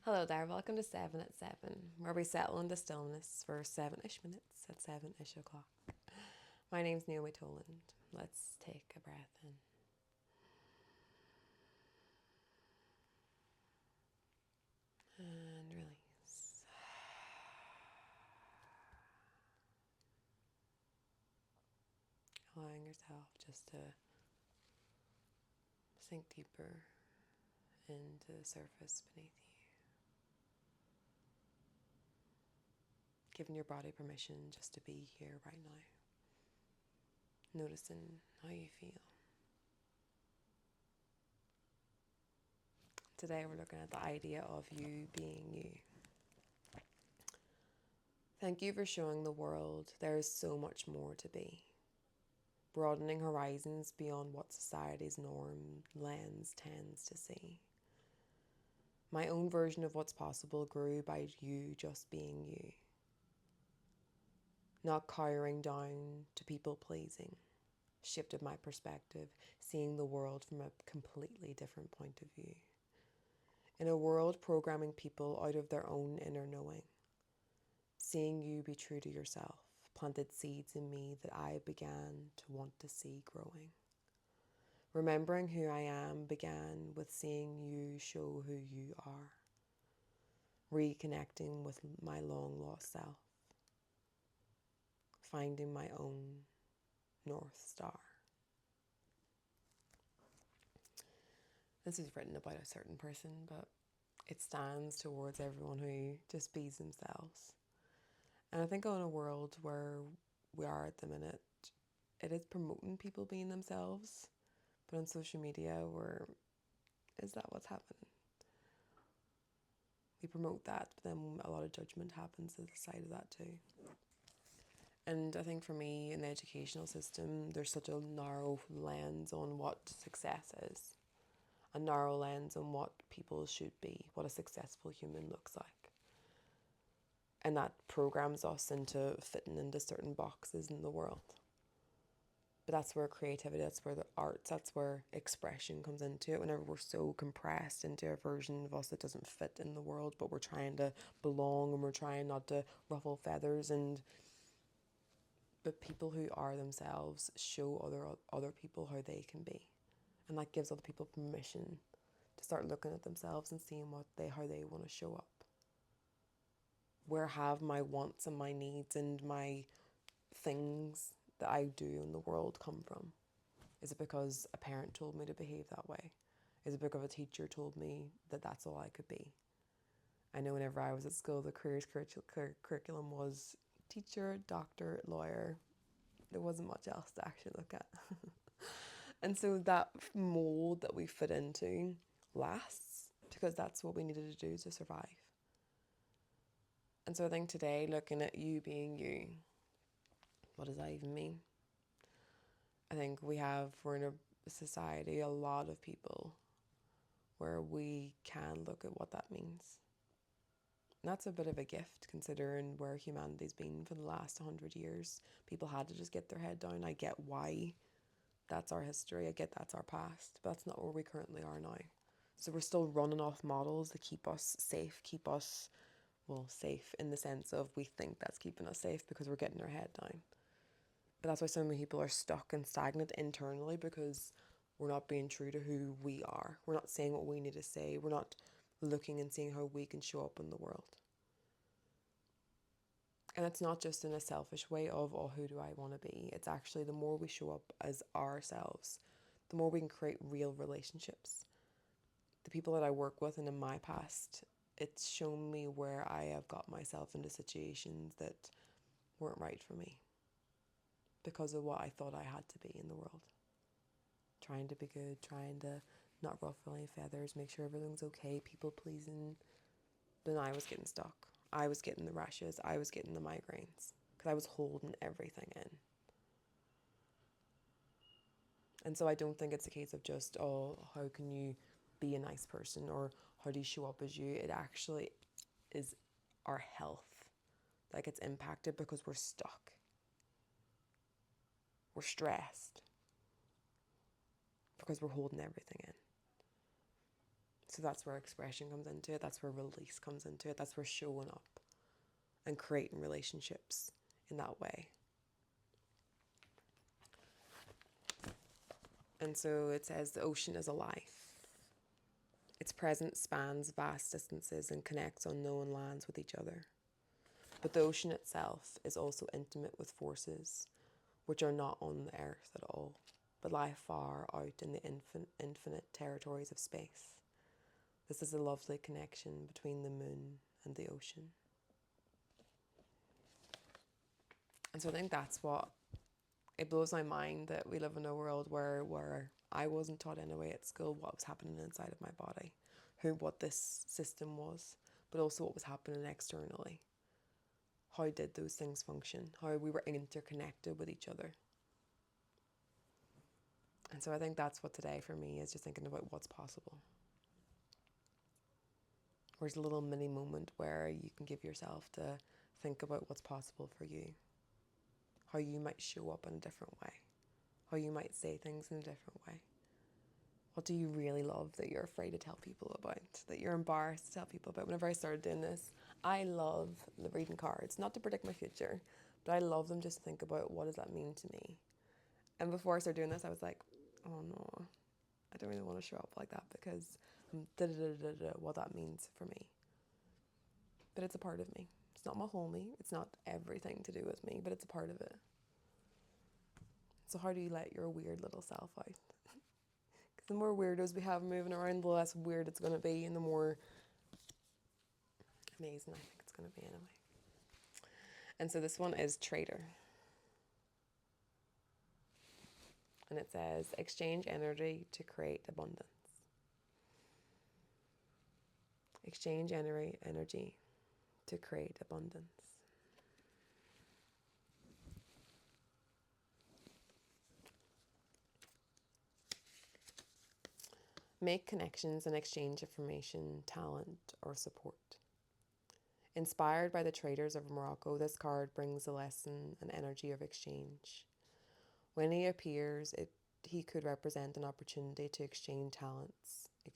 Hello there, welcome to 7 at 7, where we settle into stillness for 7-ish minutes at 7-ish o'clock. My name's Naomi Toland. Let's take a breath in. And release. Allowing yourself just to sink deeper into the surface beneath you. Giving your body permission just to be here right now. Noticing how you feel. Today we're looking at the idea of you being you. Thank you for showing the world there is so much more to be. Broadening horizons beyond what society's norm lens tends to see. My own version of what's possible grew by you just being you. Not cowering down to people pleasing. Shifted my perspective, seeing the world from a completely different point of view. In a world programming people out of their own inner knowing. Seeing you be true to yourself planted seeds in me that I began to want to see growing. Remembering who I am began with seeing you show who you are. Reconnecting with my long lost self. Finding my own North Star. This is written about a certain person, but it stands towards everyone who just bees themselves. And I think in a world where we are at the minute, it is promoting people being themselves. But on social media, is that what's happening? We promote that, but then a lot of judgment happens at the side of that too. And I think for me, in the educational system, there's such a narrow lens on what success is. A narrow lens on what people should be, what a successful human looks like. And that programs us into fitting into certain boxes in the world. But that's where creativity, that's where the arts, that's where expression comes into it. Whenever we're so compressed into a version of us that doesn't fit in the world, but we're trying to belong and we're trying not to ruffle feathers. But people who are themselves show other people how they can be. And that gives other people permission to start looking at themselves and seeing how they want to show up. Where have my wants and my needs and my things that I do in the world come from? Is it because a parent told me to behave that way? Is it because a teacher told me that that's all I could be? I know whenever I was at school, the careers curriculum was teacher, doctor, lawyer. There wasn't much else to actually look at. And so that mold that we fit into lasts because that's what we needed to do to survive. And so I think today, looking at you being you, what does that even mean? I think we're in a society, a lot of people, where we can look at what that means. And that's a bit of a gift considering where humanity's been for the last 100 years. People had to just get their head down. I get why that's our history. I get that's our past, but that's not where we currently are now. So we're still running off models that keep us safe, safe in the sense of we think that's keeping us safe because we're getting our head down. But that's why so many people are stuck and stagnant internally because we're not being true to who we are. We're not saying what we need to say. We're not looking and seeing how we can show up in the world. And it's not just in a selfish way of, oh, who do I want to be? It's actually the more we show up as ourselves, the more we can create real relationships. The people that I work with and in my past, it's shown me where I have got myself into situations that weren't right for me because of what I thought I had to be in the world. Trying to be good, trying to not ruffle any feathers, make sure everything's okay, people pleasing. Then I was getting stuck. I was getting the rashes. I was getting the migraines because I was holding everything in. And so I don't think it's a case of just, oh, how can you be a nice person or how do you show up as you? It actually is our health that gets impacted because we're stuck. We're stressed because we're holding everything in. So that's where expression comes into it. That's where release comes into it. That's where showing up and creating relationships in that way. And so it says the ocean is alive. Its presence spans vast distances and connects unknown lands with each other. But the ocean itself is also intimate with forces which are not on the earth at all, but lie far out in the infinite territories of space. This is a lovely connection between the moon and the ocean. And so I think that's what, it blows my mind that we live in a world where I wasn't taught anyway at school what was happening inside of my body, what this system was, but also what was happening externally. How did those things function? How we were interconnected with each other. And so I think that's what today for me is, just thinking about what's possible. There's a little mini moment where you can give yourself to think about what's possible for you. How you might show up in a different way. How you might say things in a different way. What do you really love that you're afraid to tell people about? That you're embarrassed to tell people about? Whenever I started doing this, I love reading cards. Not to predict my future, but I love them just to think about what does that mean to me. And before I started doing this, I was like, oh no, I don't really want to show up like that because what that means for me. But it's a part of me. It's not my whole me. It's not everything to do with me, but it's a part of it. So how do you let your weird little self out? Because the more weirdos we have moving around, the less weird it's going to be, and the more amazing I think it's going to be anyway. And so this one is Trader. And it says, exchange energy to create abundance. Exchange energy to create abundance. Make connections and exchange information, talent, or support. Inspired by the traders of Morocco, this card brings a lesson and energy of exchange. When he appears, he could represent an opportunity to exchange talents,